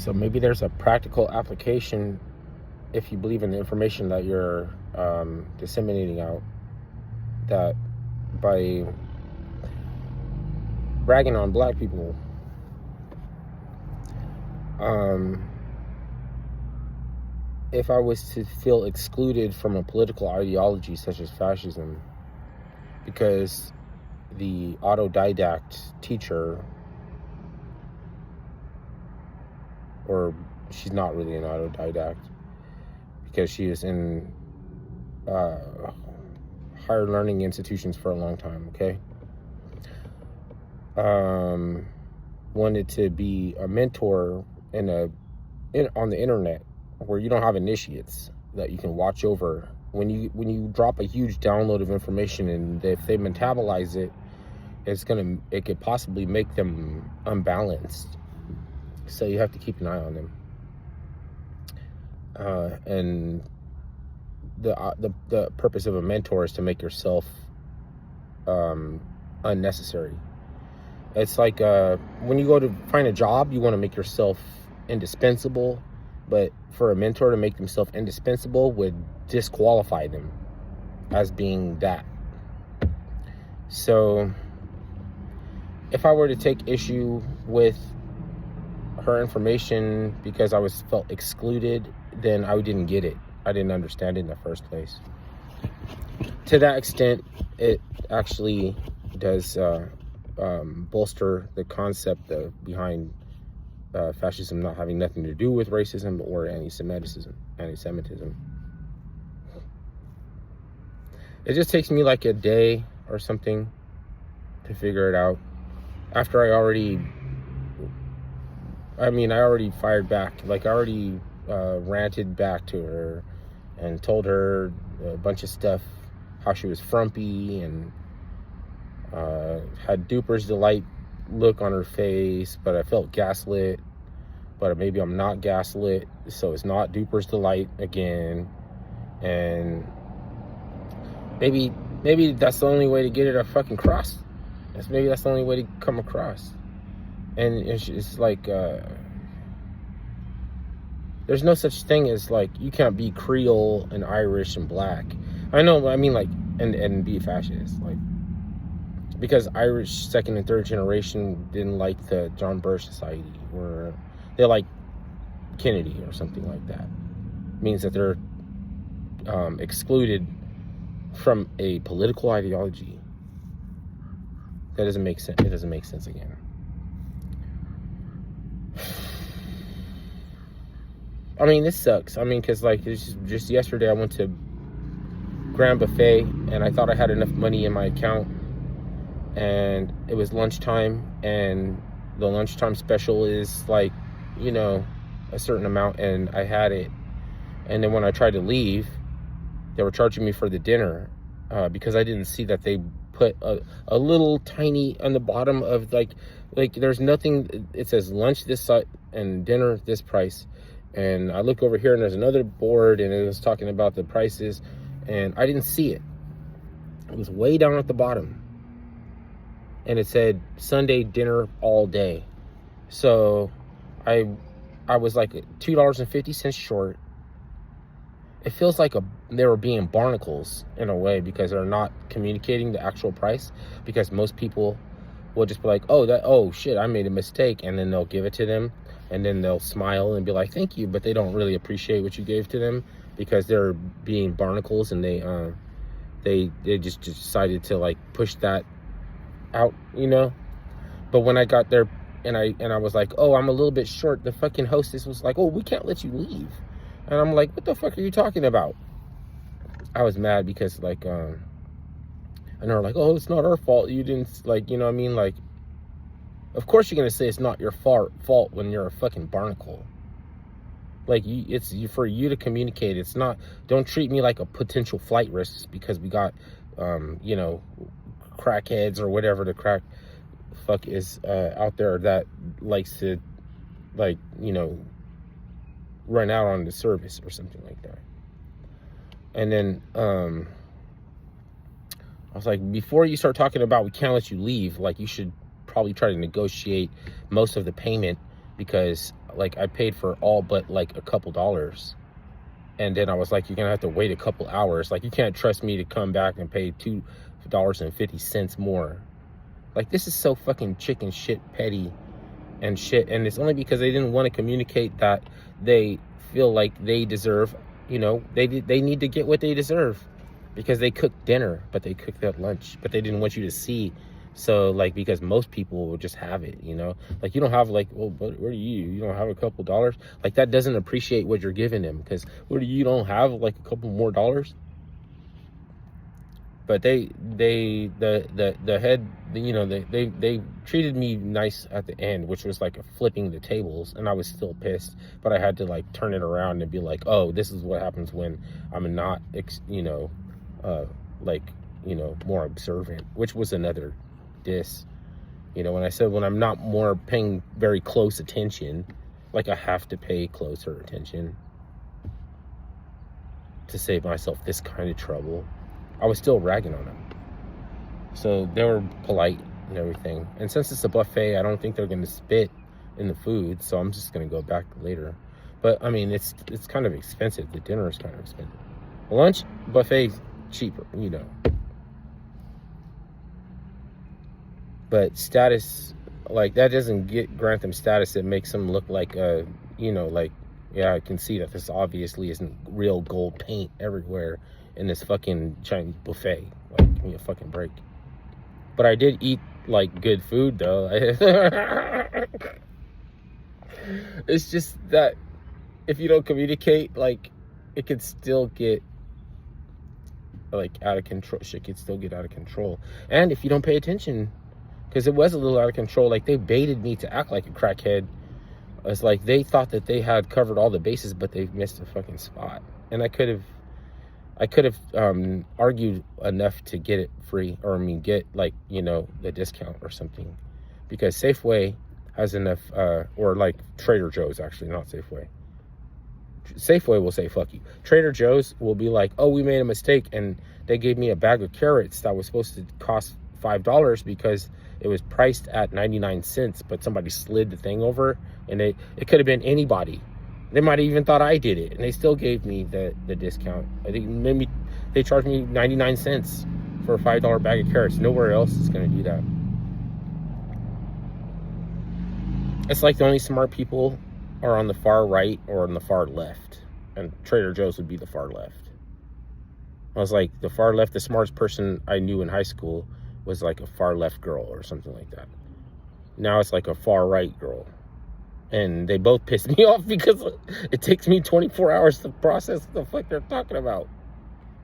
So maybe there's a practical application if you believe in the information that you're disseminating out, that by bragging on black people, if I was to feel excluded from a political ideology such as fascism, because the autodidact teacher, or she's not really an autodidact, because she is in higher learning institutions for a long time, okay? Wanted to be a mentor on the internet, where you don't have initiates that you can watch over. When you drop a huge download of information, and if they metabolize it, it could possibly make them unbalanced. So you have to keep an eye on them. And the purpose of a mentor is to make yourself unnecessary. It's like when you go to find a job, you want to make yourself indispensable, but for a mentor to make themselves indispensable would disqualify them as being that. So if I were to take issue with her information because I felt excluded, then I didn't get it. I didn't understand it in the first place. To that extent, it actually does bolster the concept behind fascism not having nothing to do with racism or anti-Semitism. It just takes me like a day or something to figure it out. After I already fired back. Like, I already ranted back to her and told her a bunch of stuff, how she was frumpy and had duper's delight look on her face, but I felt gaslit. But maybe I'm not gaslit, so it's not duper's delight again. And maybe that's the only way to get it across. Maybe that's the only way to come across. And it's like there's no such thing as, like, you can't be Creole and Irish and black. I know, I mean, like, and be a fascist, like, because Irish second and third generation didn't like the John Birch Society, or they like Kennedy or something like that. It means that they're excluded from a political ideology. That doesn't make sense. It doesn't make sense again. I mean, this sucks. I mean, because, like, just yesterday I went to Grand Buffet, and I thought I had enough money in my account, and it was lunchtime, and the lunchtime special is, like, you know, a certain amount, and I had it. And then when I tried to leave, they were charging me for the dinner because I didn't see that they put a little tiny on the bottom of, like there's nothing. It says lunch this side and dinner this price. And I look over here, and there's another board, and it was talking about the prices, and I didn't see it. It was way down at the bottom, and it said Sunday dinner all day. So I was like $2.50 short. It feels like they were being barnacles in a way, because they're not communicating the actual price, because most people will just be like, oh shit, I made a mistake, and then they'll give it to them, and then they'll smile and be like, thank you, but they don't really appreciate what you gave to them, because they're being barnacles, and they just decided to, like, push that out, you know. But when I got there, and I was like, oh, I'm a little bit short, the fucking hostess was like, oh, we can't let you leave. And I'm like, what the fuck are you talking about? I was mad because, like, and they're like, oh, it's not our fault, you didn't, like, you know what I mean? Like, of course you're gonna say it's not your fault when you're a fucking barnacle. Like, it's for you to communicate. It's not, don't treat me like a potential flight risk because we got, you know, crackheads or whatever the fuck is out there that likes to, like, you know, run out on the service or something like that. And then I was like, before you start talking about we can't let you leave, like, you should probably try to negotiate most of the payment, because like I paid for all but like a couple dollars. And then I was like, you're gonna have to wait a couple hours. Like, you can't trust me to come back and pay $2.50 more. Like, this is so fucking chicken shit petty and shit. And it's only because they didn't want to communicate that they feel like they deserve, you know, they need to get what they deserve, because they cooked dinner, but they cooked that lunch, but they didn't want you to see. So, like, because most people will just have it, you know, like, you don't have like, well, but where do you don't have a couple dollars? Like, that doesn't appreciate what you're giving them, because where do you don't have like a couple more dollars? But the head, you know, they treated me nice at the end, which was like flipping the tables, and I was still pissed, but I had to like turn it around and be like, oh, this is what happens when I'm not, you know, like, you know, more observant, which was another diss. You know, when I said when I'm not more paying very close attention, like I have to pay closer attention to save myself this kind of trouble, I was still ragging on them. So they were polite and everything. And since it's a buffet, I don't think they're going to spit in the food, so I'm just going to go back later. But I mean, it's kind of expensive. The dinner is kind of expensive. The lunch buffet cheaper, you know. But status, like, that doesn't grant them status. It makes them look like, you know, like, yeah, I can see that this obviously isn't real gold paint everywhere in this fucking Chinese buffet. Like, give me a fucking break. But I did eat, like, good food, though. It's just that if you don't communicate, like, it could still get, like, out of control. Shit could still get out of control. And if you don't pay attention, because it was a little out of control, like, they baited me to act like a crackhead. It's like they thought that they had covered all the bases, but they missed a fucking spot. And I could have argued enough to get it free, or I mean, get, like, you know, the discount or something, because Safeway has enough, or like Trader Joe's, actually, not Safeway. Safeway will say fuck you. Trader Joe's will be like, oh, we made a mistake, and they gave me a bag of carrots that was supposed to cost $5 because it was priced at 99 cents, but somebody slid the thing over, and it could have been anybody. They might have even thought I did it, and they still gave me the discount. I think maybe they charged me 99 cents for a $5 bag of carrots. Nowhere else is going to do that. It's like the only smart people are on the far right or on the far left, and Trader Joe's would be the far left. I was like, the far left, the smartest person I knew in high school was like a far left girl or something like that. Now it's like a far right girl. And they both pissed me off because it takes me 24 hours to process what the fuck they're talking about.